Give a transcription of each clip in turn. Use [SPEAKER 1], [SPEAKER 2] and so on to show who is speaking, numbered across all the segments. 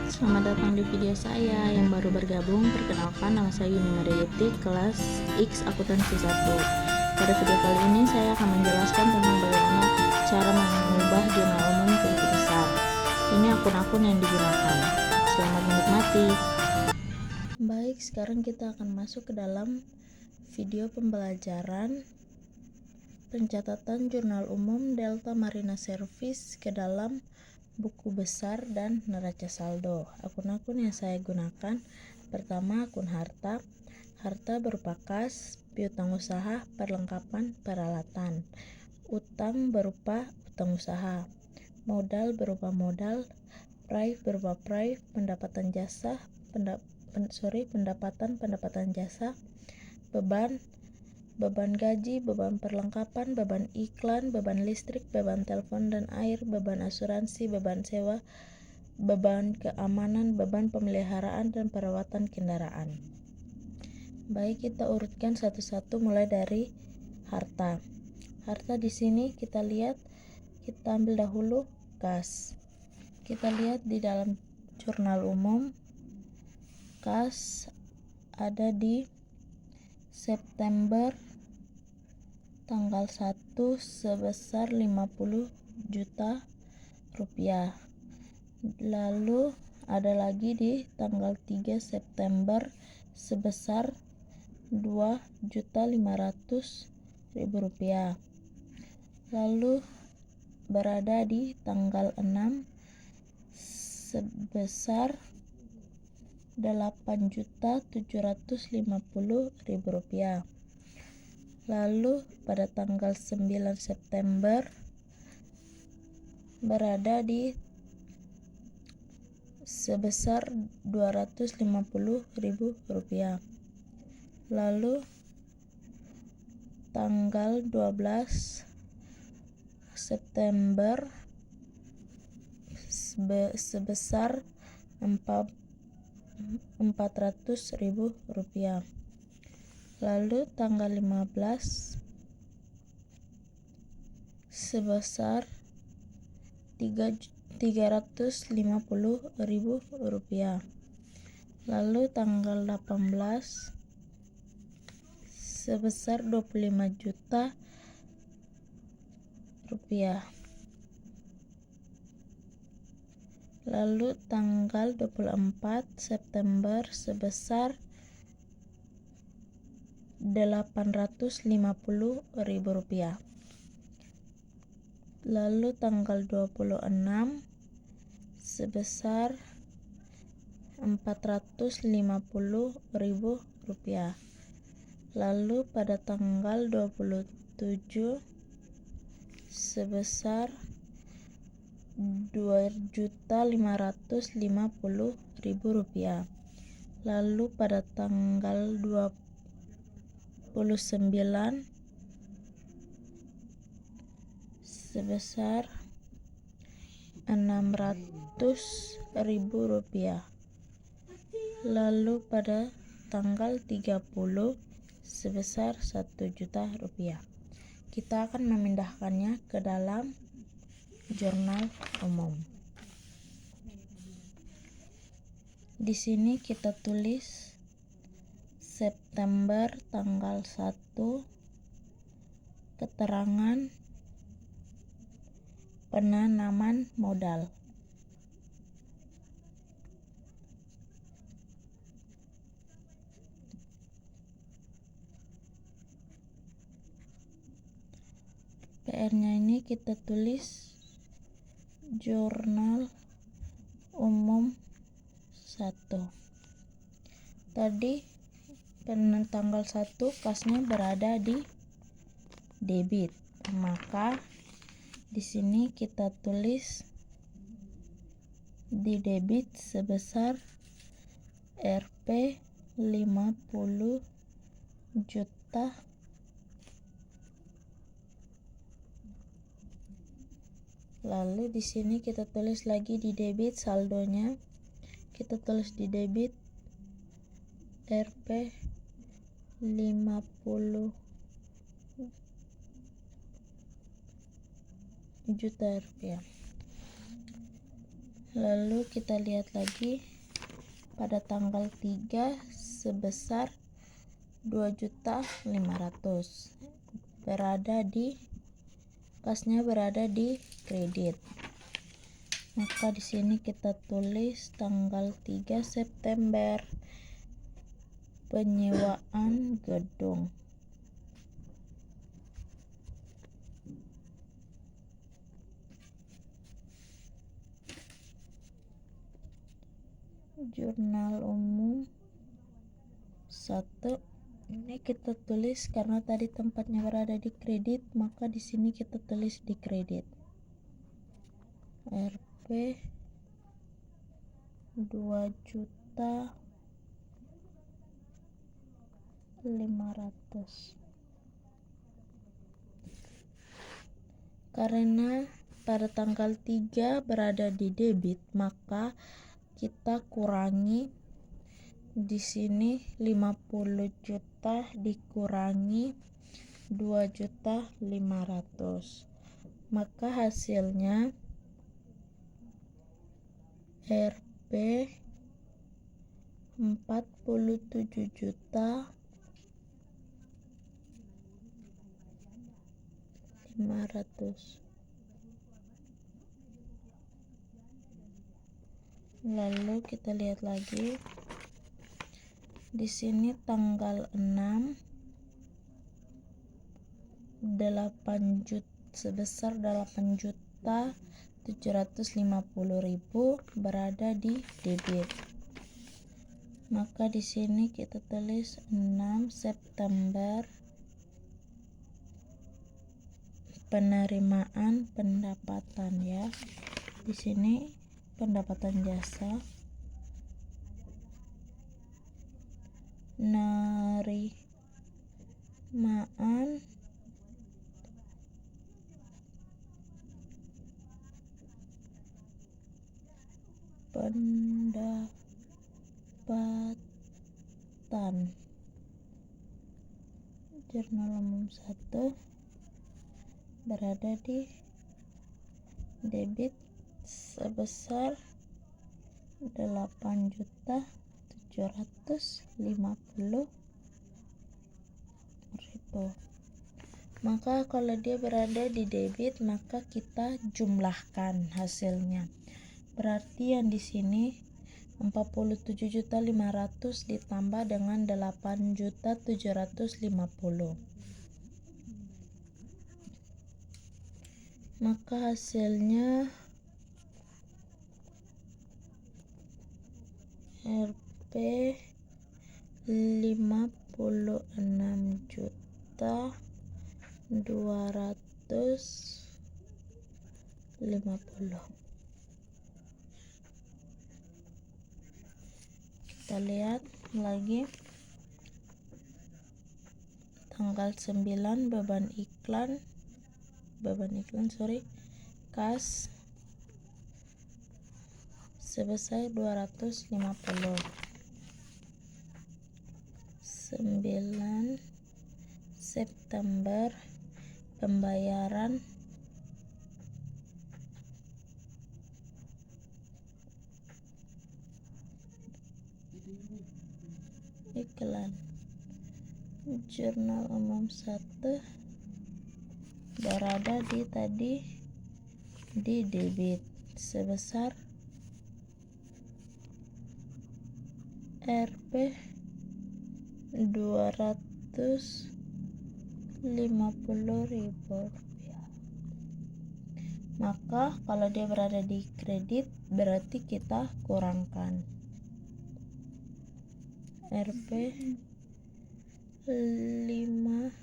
[SPEAKER 1] Selamat datang di video saya. Yang baru bergabung, perkenalkan nama saya Yuni Marieti, kelas X Akuntansi 1. Pada video kali ini saya akan menjelaskan tentang bagaimana cara mengubah jurnal umum ke buku besar. Ini akun-akun yang digunakan. Selamat menikmati. Baik, sekarang kita akan masuk ke dalam video pembelajaran pencatatan jurnal umum Delta Marina Service ke dalam buku besar dan neraca saldo. Akun-akun yang saya gunakan, pertama akun harta. Harta berupa kas, piutang usaha, perlengkapan, peralatan. Utang berupa utang usaha. Modal berupa modal. Prive berupa prive, pendapatan jasa, pendapatan jasa. Beban gaji, beban perlengkapan, beban iklan, beban listrik, beban telepon dan air, beban asuransi, beban sewa, beban keamanan, beban pemeliharaan dan perawatan kendaraan. Baik, kita urutkan satu-satu mulai dari harta. Harta di sini kita lihat, kita ambil dahulu kas. Kita lihat di dalam jurnal umum, kas ada di September tanggal 1 sebesar 50 juta rupiah. Lalu ada lagi di tanggal 3 September sebesar 2.500.000 rupiah. Lalu berada di tanggal 6 sebesar 8.750.000 rupiah. Lalu pada tanggal 9 September berada di sebesar 250.000 rupiah. Lalu tanggal 12 September sebesar 400.000 rupiah. Lalu tanggal 15 sebesar 350.000 rupiah. Lalu tanggal 18 sebesar 25 juta rupiah. Lalu tanggal 24 September sebesar 850.000 rupiah. Lalu tanggal 26 sebesar 450.000 rupiah. Lalu pada tanggal 27 sebesar 2.550.000 rupiah. Lalu pada tanggal 29 sebesar 600.000 rupiah. Lalu pada tanggal 30 sebesar 1 juta rupiah. Kita akan memindahkannya ke dalam jurnal umum. Di sini kita tulis September tanggal 1, keterangan penanaman modal. PR-nya ini kita tulis jurnal umum 1. Tadi tanggal 1 kasnya berada di debit, maka di sini kita tulis di debit sebesar Rp 50 juta. Lalu di sini kita tulis lagi di debit saldonya. Kita tulis di debit Rp 50 juta rupiah. Lalu kita lihat lagi pada tanggal 3 sebesar 2.500.000 pasnya berada di kredit. Maka di sini kita tulis tanggal 3 September penyewaan gedung. Jurnal umum 1. Ini kita tulis karena tadi tempatnya berada di kredit, maka di sini kita tulis di kredit. Rp 2.500.000. Karena pada tanggal 3 berada di debit, maka kita kurangi di sini 50 juta dikurangi 2.500.000. Maka hasilnya Rp 47.500.000. Lalu kita lihat lagi di sini tanggal 6 sebesar 8.750.000 berada di debit. Maka di sini kita tulis 6 September penerimaan pendapatan ya. Di sini pendapatan jasa, penerimaan pendapatan. Jurnal umum 1 berada di debit sebesar 8.750.000. Maka kalau dia berada di debit, maka kita jumlahkan hasilnya. Berarti yang di sini 47.500.000 ditambah dengan 8.750.000. Maka hasilnya Rp 56.250.000. Kita lihat lagi tanggal 9 beban iklan kas sebesar 250. 9 September pembayaran iklan. Jurnal umum 1 berada di debit sebesar Rp 250.000. Maka kalau dia berada di kredit berarti kita kurangkan Rp 56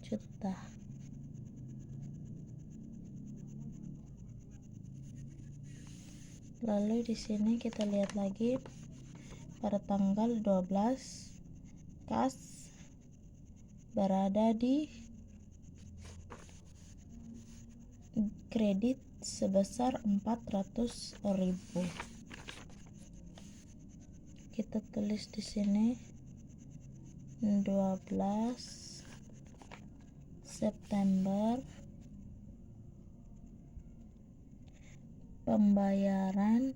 [SPEAKER 1] juta. Lalu di sini kita lihat lagi pada tanggal 12 kas berada di kredit sebesar 400.000. Kita tulis di sini 12 September pembayaran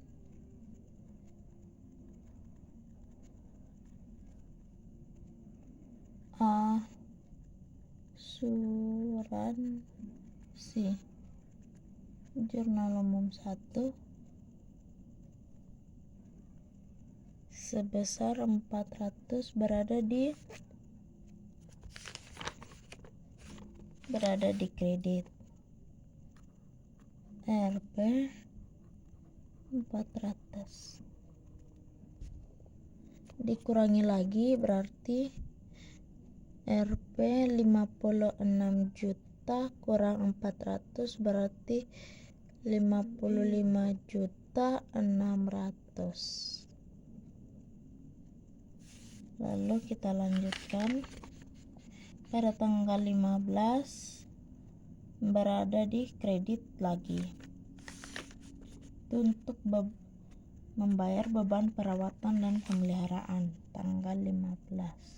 [SPEAKER 1] asuransi Jurnal Umum 1 sebesar 400 berada di kredit. Rp 400 dikurangi lagi berarti Rp 56 juta kurang 400 berarti 55.600.000. Lalu kita lanjutkan pada tanggal 15 berada di kredit lagi. Itu untuk membayar beban perawatan dan pemeliharaan tanggal 15.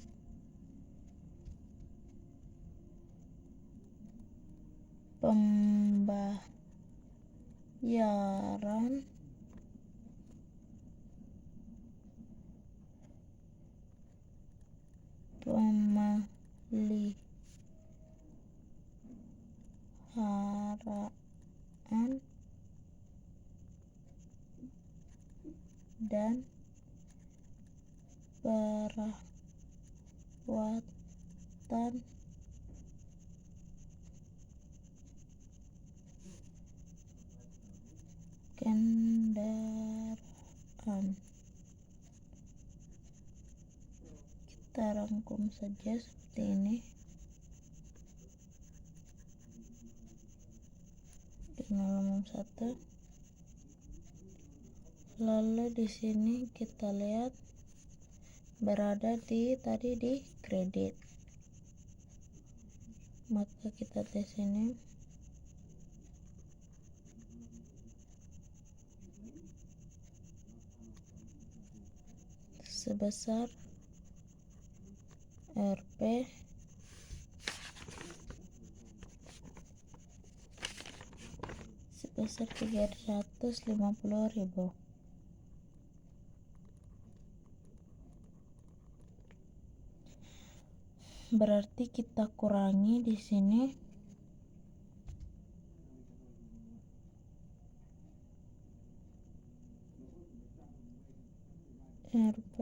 [SPEAKER 1] Pembayaran pemeliharaan dan perawatan kendaraan. Kita rangkum saja seperti ini. Jurnal Umum 1. Lalu di sini kita lihat berada di kredit. Maka kita di sini sebesar Rp 350.000. Berarti kita kurangi di sini Rp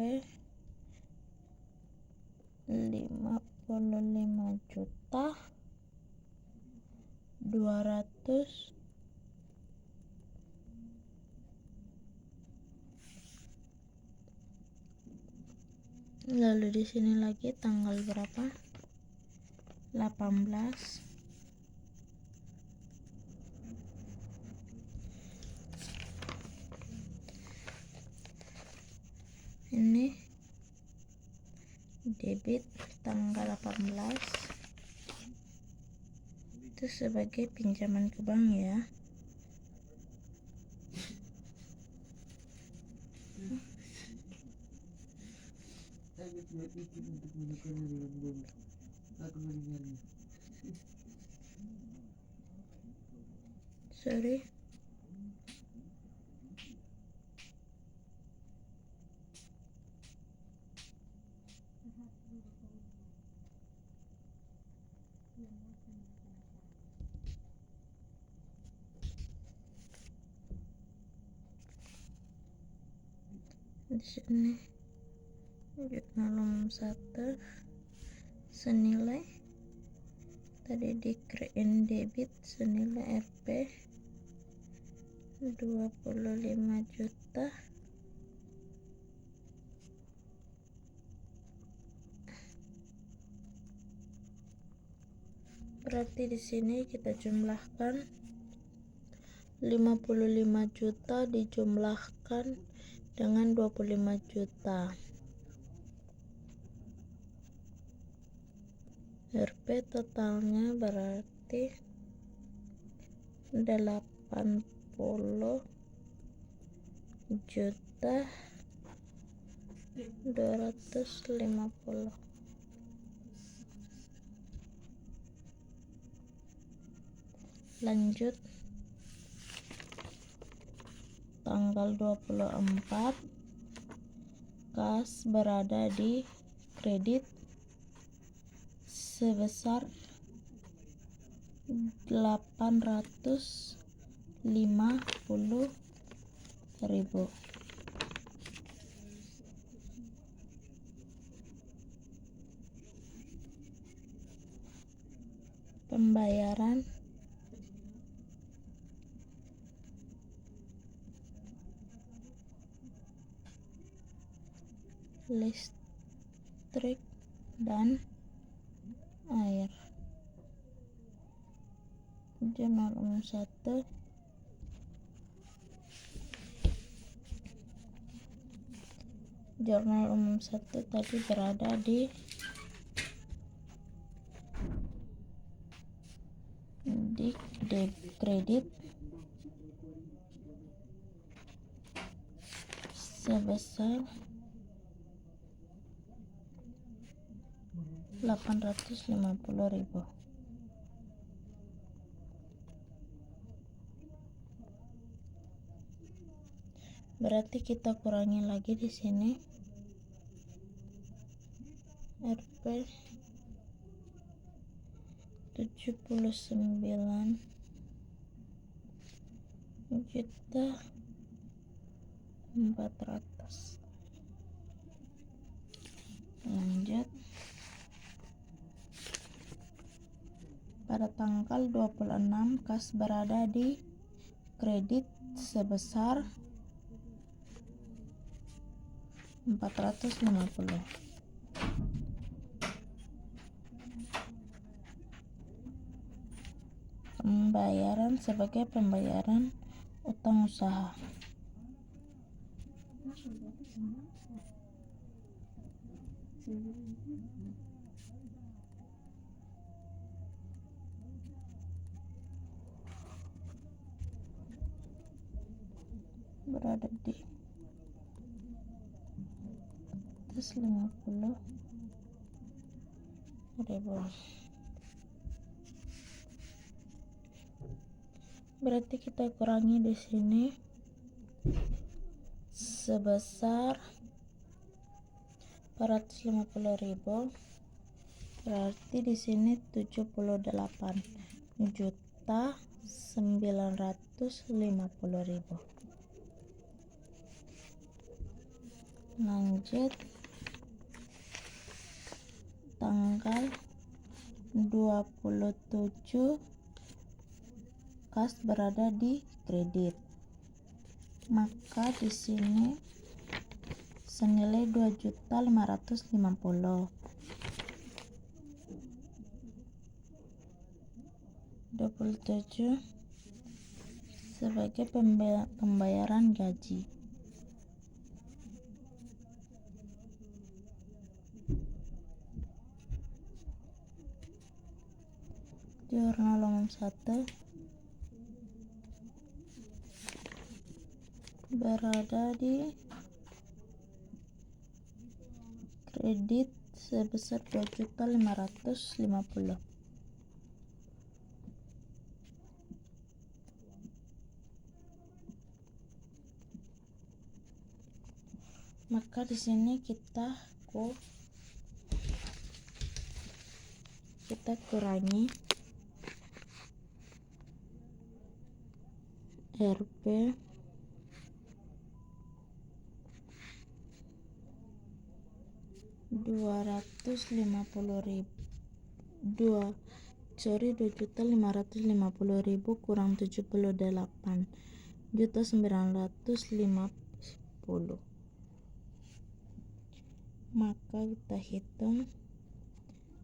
[SPEAKER 1] 55.200.000. Lalu di sini lagi tanggal berapa? 18. Ini debit tanggal 18 itu sebagai pinjaman ke bank ya. Sorry. Di sini Jurnal Umum 1 senilai tadi dikrein debit senilai Rp 25 juta. Berarti di sini kita jumlahkan 55 juta dijumlahkan dengan 25 juta. Rp totalnya berarti 80.250.000. Lanjut tanggal 24 kas berada di kredit sebesar 850.000. Pembayaran listrik dan air. Jurnal umum 1 Jurnal umum 1 tadi berada di kredit sebesar 850.000. Berarti kita kurangi lagi di sini. Rp 79.400.000. Lanjut. Pada tanggal 26 kas berada di kredit sebesar 450. Pembayaran sebagai pembayaran utang usaha. Berada di atas 50.000. Berarti kita kurangi di sini sebesar 450.000. Berarti di sini 78.950.000. Lanjut. Tanggal 27 kas berada di kredit. Maka di sini senilai 2.550.000. 27 sebagai pembayaran gaji. Jurnal umum 1 berada di kredit sebesar 2.550.000. Maka di sini kita kurangi Rp 2.550.000 kurang 78.950.000. Maka kita hitung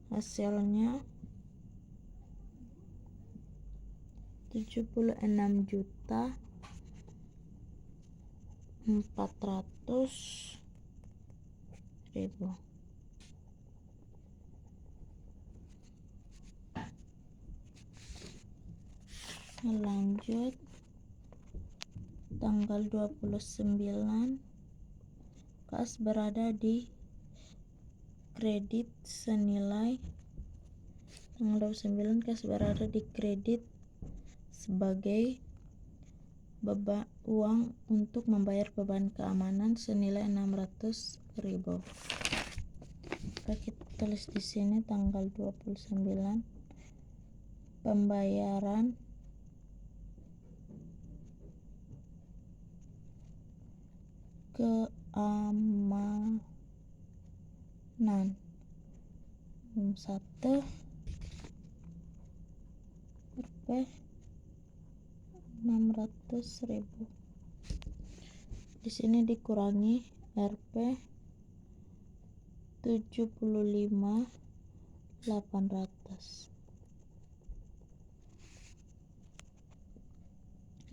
[SPEAKER 1] hasilnya 76.400.000. Lanjut. Tanggal 29 kas berada di kredit senilai tanggal 29 kas berada di kredit sebagai uang untuk membayar beban keamanan senilai 600.000. Maka kita tulis di sini tanggal 29 pembayaran keamanan 1 Rp 600.000. Di sini dikurangi Rp 75.800.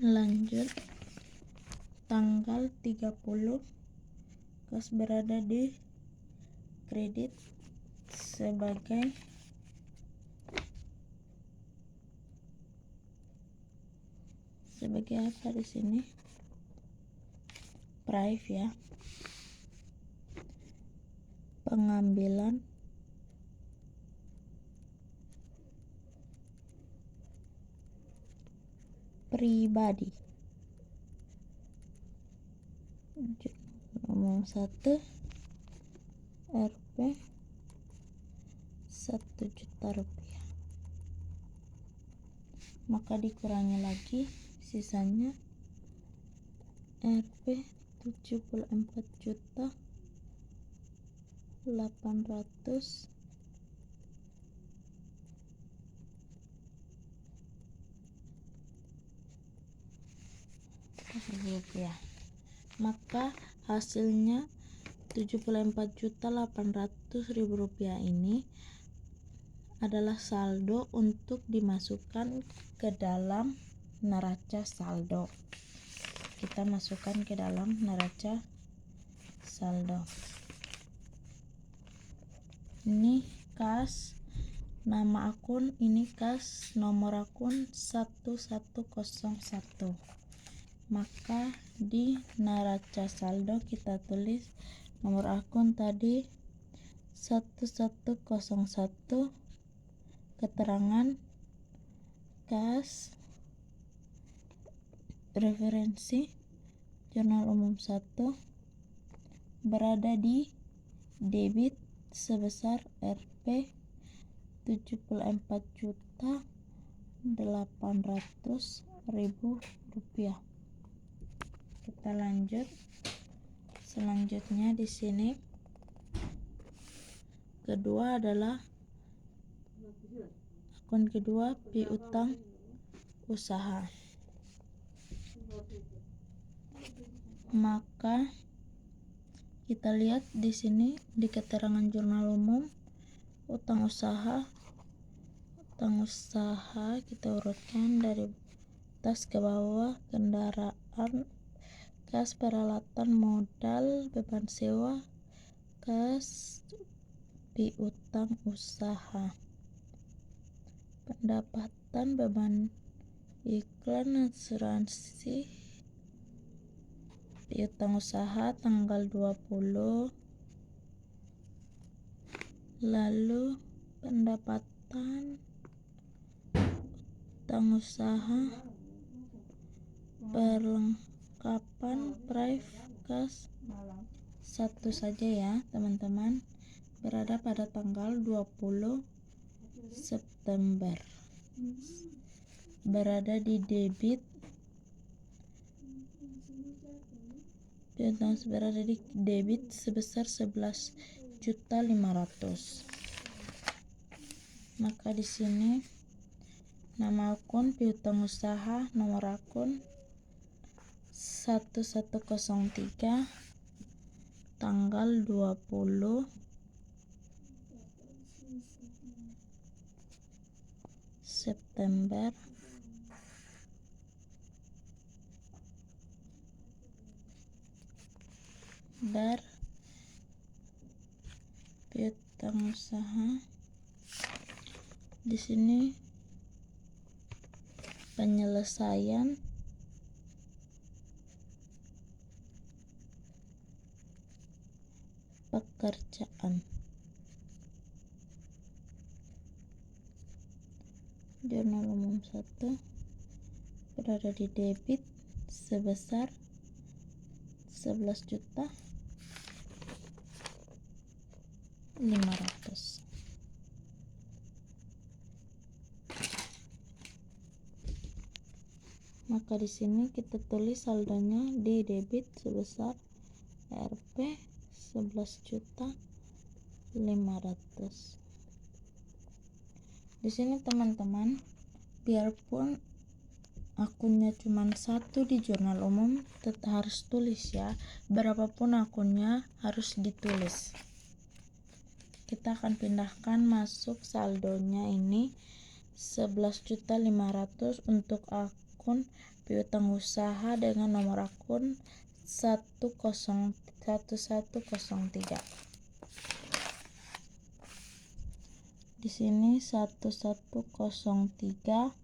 [SPEAKER 1] Lanjut, tanggal 30 kas berada di kredit sebagai apa di sini? Prive ya. Pengambilan pribadi. Nomor 1 Rp 1.000.000. Maka dikurangi lagi sisanya Rp 74.800.000. Maka hasilnya Rp74.800.000 ini adalah saldo untuk dimasukkan ke dalam neraca saldo. Kita masukkan ke dalam neraca saldo. Ini kas, nama akun, ini kas, nomor akun 1101. Maka di neraca saldo kita tulis nomor akun tadi 1101, keterangan kas, referensi jurnal umum 1 berada di debit sebesar Rp 74.800.000. Kita lanjut. Selanjutnya di sini kedua adalah akun kedua piutang usaha. Maka kita lihat di sini di keterangan jurnal umum utang usaha kita urutkan dari atas ke bawah. Kendaraan, kas peralatan modal, beban sewa, kas piutang usaha, pendapatan, beban iklan, asuransi, piutang usaha tanggal 20. Lalu pendapatan utang usaha, perlengkapan prive kas 1 saja ya teman-teman, berada pada tanggal 20 September, berada di debit, berada di debit sebesar 11.500.000. Maka di sini nama akun piutang usaha, nomor akun 1103, tanggal 20 September, piutang usaha. Di sini penyelesaian pekerjaan. Jurnal umum 1 berada di debit sebesar 11.500.000. Maka di sini kita tulis saldonya di debit sebesar Rp 11.500.000. Di sini teman-teman, biarpun akunnya cuma satu di jurnal umum, tetap harus tulis ya. Berapapun akunnya harus ditulis. Kita akan pindahkan masuk saldonya ini 11.500.000 untuk akun piutang usaha dengan nomor akun 101103. Di sini 1103